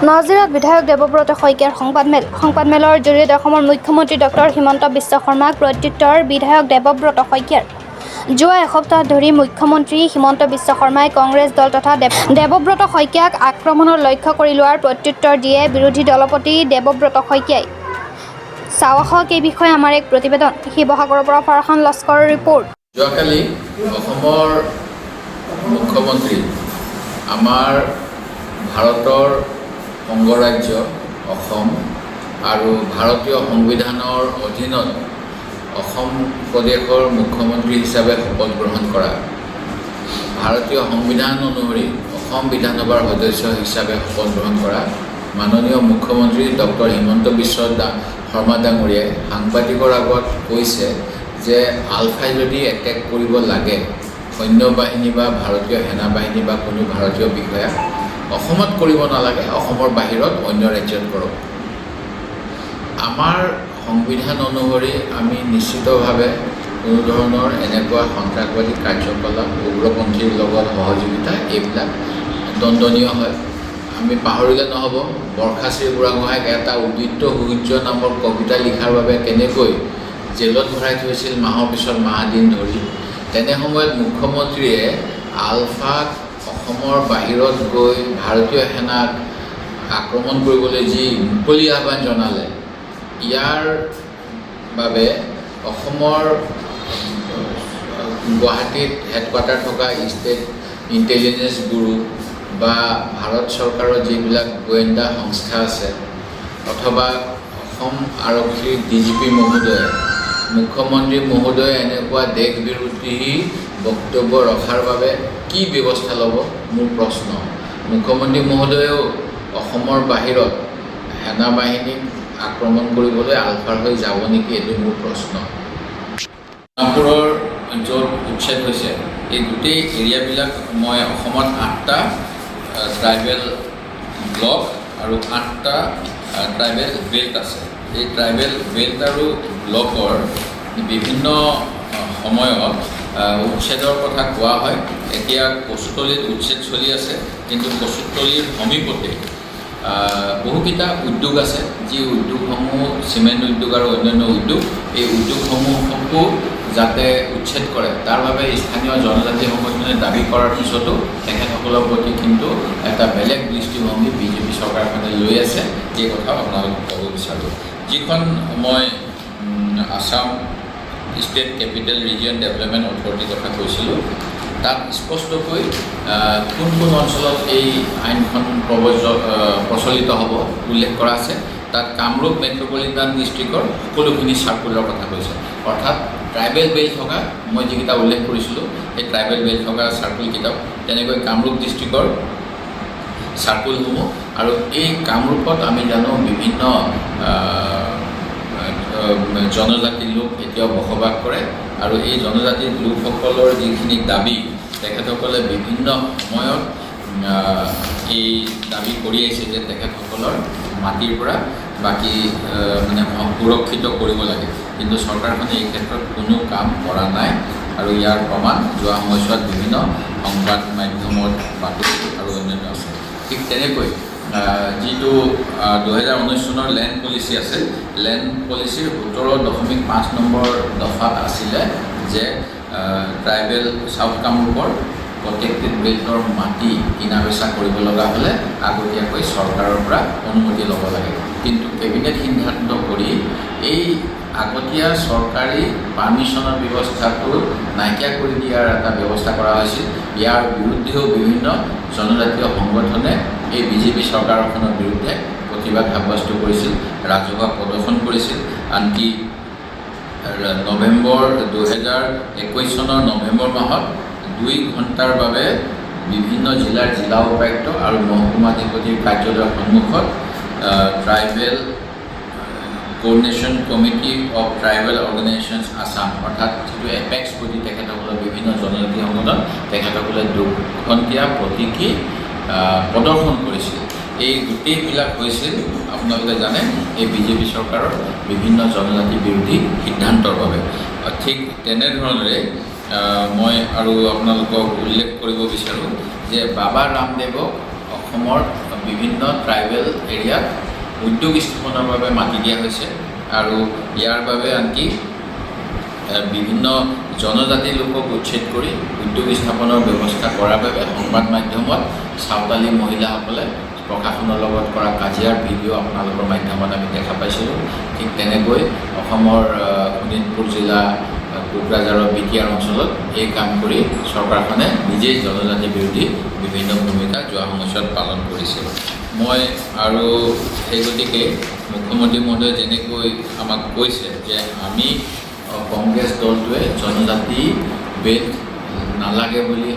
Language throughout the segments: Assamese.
নজিৰত বিধায়ক দেৱব্ৰত শইকীয়াৰ সংবাদমেলৰ জৰিয়তে অসমৰ মুখ্যমন্ত্ৰী ডক্টৰ হিমন্ত বিশ্ব শৰ্মাক প্ৰত্যুত্তৰ বিধায়ক দেৱব্ৰত শইকীয়াৰ। যোৱা এসপ্তাহ ধৰি মুখ্যমন্ত্ৰী হিমন্ত বিশ্ব শৰ্মাই কংগ্ৰেছ দল তথা দেৱব্ৰত শইকীয়াক আক্ৰমণৰ লক্ষ্য কৰি লোৱাৰ প্ৰত্যুত্তৰ দিয়ে বিৰোধী দলপতি দেৱব্ৰত শইকীয়াই। চাওঁ আহক এই বিষয়ে আমাৰ এক প্ৰতিবেদন। শিৱসাগৰৰ পৰা ফাৰহান লস্কৰৰ ৰিপৰ্ট। যোৱাকালি অসমৰ মুখ্যমন্ত্ৰী আমাৰ ভাৰতৰ অংগৰাজ্য অসম আৰু ভাৰতীয় সংবিধানৰ অধীনত অসম প্ৰদেশৰ মুখ্যমন্ত্ৰী হিচাপে শপত গ্ৰহণ কৰা, ভাৰতীয় সংবিধান অনুসৰি অসম বিধানসভাৰ সদস্য হিচাপে শপত গ্ৰহণ কৰা মাননীয় মুখ্যমন্ত্ৰী ডক্টৰ হিমন্ত বিশ্ব শৰ্মা ডাঙৰীয়াই সাংবাদিকৰ আগত কৈছে যে আলফাই যদি এটেক কৰিব লাগে সৈন্য বাহিনী বা ভাৰতীয় সেনা বাহিনী বা কোনো ভাৰতীয় বিষয়া, অসমত কৰিব নালাগে, অসমৰ বাহিৰত অন্য ৰাজ্যত কৰক। আমাৰ সংবিধান অনুসৰি আমি নিশ্চিতভাৱে কোনো ধৰণৰ এনেকুৱা সন্ত্ৰাসবাদী কাৰ্যকলাপ, উগ্ৰপন্থীৰ লগত সহযোগিতা এইবিলাক দণ্ডনীয় হয়। আমি পাহৰিলে নহ'ব, বৰখাচি বুঢ়াগোহাঁইক এটা উদিত সূৰ্য নামৰ কবিতা লিখাৰ বাবে কেনেকৈ জেলত ভৰাই থৈছিল মাহৰ পিছত মাহ দিন ধৰি। তেনে সময়ত মুখ্যমন্ত্ৰীয়ে আলফাক অসমৰ বাহিৰত গৈ ভাৰতীয় সেনাক আক্ৰমণ কৰিবলৈ যি মুকলি আহ্বান জনালে, ইয়াৰ বাবে অসমৰ গুৱাহাটীত হেডকোৱাৰ্টাৰ থকা ষ্টেট ইণ্টেলিজেঞ্চ ব্যুৰো বা ভাৰত চৰকাৰৰ যিবিলাক গোয়েন্দা সংস্থা আছে অথবা অসম আৰক্ষীৰ DGP মহোদয়ে, মুখ্যমন্ত্ৰী মহোদয়ে এনেকুৱা দেশ বিৰোধী বক্তব্য ৰখাৰ বাবে কি ব্যৱস্থা ল'ব মোৰ প্ৰশ্ন। মুখ্যমন্ত্ৰী মহোদয়েও অসমৰ বাহিৰত সেনা বাহিনীক আক্ৰমণ কৰিবলৈ আলফাৰ হৈ যাব নেকি, এইটো মোৰ প্ৰশ্ন। সোণাপুৰৰ য'ত উচ্ছেদ হৈছে এই গোটেই এৰিয়াবিলাক মই অসমত 8টা ট্ৰাইবেল ব্লক আৰু 8টা ট্ৰাইবেল বেল্ট আছে। এই ট্ৰাইবেল বেল্ট আৰু ব্লকৰ বিভিন্ন সময়ত উচ্ছেদৰ কথা কোৱা হয়। এতিয়া কচুতলিত উচ্ছেদ চলি আছে, কিন্তু কচুতলিৰ সমীপতে বহুকেইটা উদ্যোগ আছে, যি উদ্যোগসমূহ চিমেণ্ট উদ্যোগ আৰু অন্যান্য উদ্যোগ, এই উদ্যোগসমূহকো যাতে উচ্ছেদ কৰে তাৰ বাবে স্থানীয় জনজাতি সংগঠনে দাবী কৰাৰ পিছতো তেখেতসকলৰ প্ৰতি কিন্তু এটা বেলেগ দৃষ্টিভংগী বিজেপি চৰকাৰখনে লৈ আছে। এই কথাও আপোনালোকক ক'ব বিচাৰোঁ। যিখন মই Assam state capital region development অথৰিটিৰ কথা কৈছিলোঁ, তাত স্পষ্টকৈ কোন কোন অঞ্চলত এই আইনখন প্ৰচলিত হ'ব উল্লেখ কৰা আছে। তাত কামৰূপ মেট্ৰপলিটান ডিষ্ট্ৰিক্টৰ সকলোখিনি চাৰ্কুলৰ কথা কৈছে, অৰ্থাৎ ট্ৰাইবেল বেল্ট থকা মই যিকেইটা উল্লেখ কৰিছিলোঁ সেই ট্ৰাইবেল বেল্ট থকা চাৰ্কুলকেইটাও, তেনেকৈ কামৰূপ ডিষ্ট্ৰিক্টৰ চাৰ্কুলসমূহ। আৰু এই কামৰূপত আমি জানো বিভিন্ন জনজাতিৰ লোক এতিয়াও বসবাস কৰে, আৰু এই জনজাতিৰ লোকসকলৰ যিখিনি দাবী তেখেতসকলে বিভিন্ন সময়ত এই দাবী কৰি আহিছে যে তেখেতসকলৰ মাটিৰ পৰা বাকী মানে সুৰক্ষিত কৰিব লাগে, কিন্তু চৰকাৰখনে এই ক্ষেত্ৰত কোনো কাম কৰা নাই। আৰু ইয়াৰ প্ৰমাণ যোৱা সময়ছোৱাত বিভিন্ন সংবাদ মাধ্যমত বাতৰি আৰু অন্যান্য আছে। ঠিক তেনেকৈ যিটো 2019 চনৰ লেণ্ড পলিচি আছিল, লেণ্ড পলিচিৰ 17.5 নম্বৰ দফাত আছিলে যে ট্ৰাইবেল চাউথ কামৰূপৰ প্ৰটেক্টেড বেল্টৰ মাটি কিনা বেচা কৰিব লগা হ'লে আগতীয়াকৈ চৰকাৰৰ পৰা অনুমতি ল'ব লাগে। কিন্তু কেবিনেট সিদ্ধান্ত কৰি এই আগতীয়া চৰকাৰী পাৰ্মিশ্যনৰ ব্যৱস্থাটো নাইকিয়া কৰি দিয়াৰ এটা ব্যৱস্থা কৰা হৈছিল। ইয়াৰ বিৰুদ্ধেও বিভিন্ন জনজাতীয় সংগঠনে এই বিজেপি চৰকাৰখনৰ বিৰুদ্ধে প্ৰতিবাদ সাব্যস্ত কৰিছিল, ৰাজহুৱা প্ৰদৰ্শন কৰিছিল। আনকি 2021 চনৰ নৱেম্বৰ মাহত 2 ঘণ্টাৰ বাবে বিভিন্ন জিলাৰ জিলা উপায়ুক্ত আৰু মহকুমাধিপতিৰ কাৰ্যালয়ৰ সন্মুখত tribal coordination committee of tribal organisations Assam, অৰ্থাৎ যিটো এপেক্স বুলি তেখেতসকলৰ বিভিন্ন জনজাতি সংগঠন, তেখেতসকলে 2 ঘণ্টীয়া প্ৰতীকী প্ৰদৰ্শন কৰিছিল। এই গোটেইবিলাক হৈছিল আপোনালোকে জানে এই বিজেপি চৰকাৰৰ বিভিন্ন জনজাতি বিৰোধী সিদ্ধান্তৰ বাবে। ঠিক তেনেধৰণেৰে মই আৰু আপোনালোকক উল্লেখ কৰিব বিচাৰোঁ যে বাবা ৰামদেৱক অসমৰ বিভিন্ন ট্ৰাইবেল এৰিয়াত উদ্যোগ স্থাপনৰ বাবে মাটি দিয়া হৈছে আৰু ইয়াৰ বাবে আনকি বিভিন্ন জনজাতি লোকক উচ্ছেদ কৰি উদ্যোগ স্থাপনৰ ব্যৱস্থা কৰাৰ বাবে সংবাদ মাধ্যমত চাওতালী মহিলাসকলে প্ৰশাসনৰ লগত কৰা কাজিয়াৰ ভিডিঅ' আপোনালোকৰ মাধ্যমত আমি দেখা পাইছিলোঁ। ঠিক তেনেকৈ অসমৰ শোণিতপুৰ জিলা কোকৰাঝাৰৰ বিটিয়াৰ অঞ্চলত এই কাম কৰি চৰকাৰখনে নিজেই জনজাতি বিৰোধী বিভিন্ন ভূমিকা যোৱা সময়ছোৱাত পালন কৰিছিল। মই আৰু সেই গতিকে মুখ্যমন্ত্ৰী মহোদয়ে যেনেকৈ আমাক কৈছে যে আমি কংগ্ৰেছ দলটোৱে জনজাতি বেল্ট নালাগে বুলি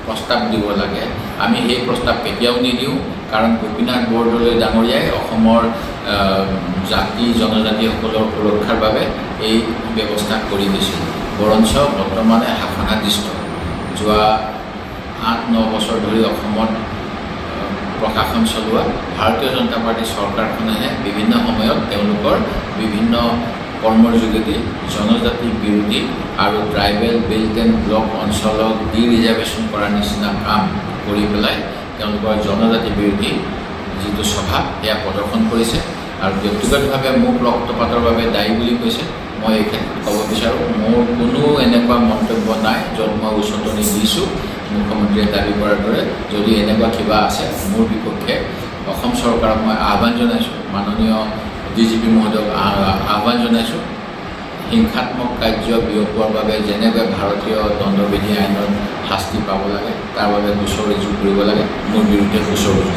প্ৰস্তাৱ দিব লাগে, আমি সেই প্ৰস্তাৱ কেতিয়াও নিদিওঁ। কাৰণ গোপীনাথ বৰদলৈ ডাঙৰীয়াই অসমৰ জাতি জনজাতিসকলৰ সুৰক্ষাৰ বাবে এই ব্যৱস্থা কৰি দিছিল। বৰঞ্চ বৰ্তমানে শাসনাধিষ্ঠ যোৱা 8-9 বছৰ ধৰি অসমত প্ৰশাসন চলোৱা ভাৰতীয় জনতা পাৰ্টী চৰকাৰখনেহে বিভিন্ন সময়ত তেওঁলোকৰ বিভিন্ন কৰ্মৰ যোগেদি জনজাতি বিৰোধী আৰু ট্ৰাইবেল বেল্ট এণ্ড ব্লক অঞ্চলক ৰিজাৰ্ভেশ্যন কৰাৰ নিচিনা কাম কৰি পেলাই তেওঁলোকৰ জনজাতি বিৰোধী যিটো স্বভাৱ সেয়া প্ৰদৰ্শন কৰিছে আৰু ব্যক্তিগতভাৱে মোক ৰক্তপাতৰ বাবে দায়ী বুলি কৈছে। মই এই ক্ষেত্ৰত ক'ব বিচাৰোঁ, মোৰ কোনো এনেকুৱা মন্তব্য নাই য'ত মই উচতনি দিছোঁ মুখ্যমন্ত্ৰীয়ে দাবী কৰাৰ দৰে। যদি এনেকুৱা কিবা আছে মোৰ বিপক্ষে অসম চৰকাৰক মই আহ্বান জনাইছোঁ, মাননীয় DGP মহোদয়ক আহ্বান জনাইছোঁ, হিংসাত্মক কাৰ্য বিয়পোৱাৰ বাবে যেনেকৈ ভাৰতীয় দণ্ডবিধি আইনত শাস্তি পাব লাগে তাৰ বাবে গোচৰ ৰুজু কৰিব লাগে, মোৰ বিৰুদ্ধে গোচৰ ৰুজু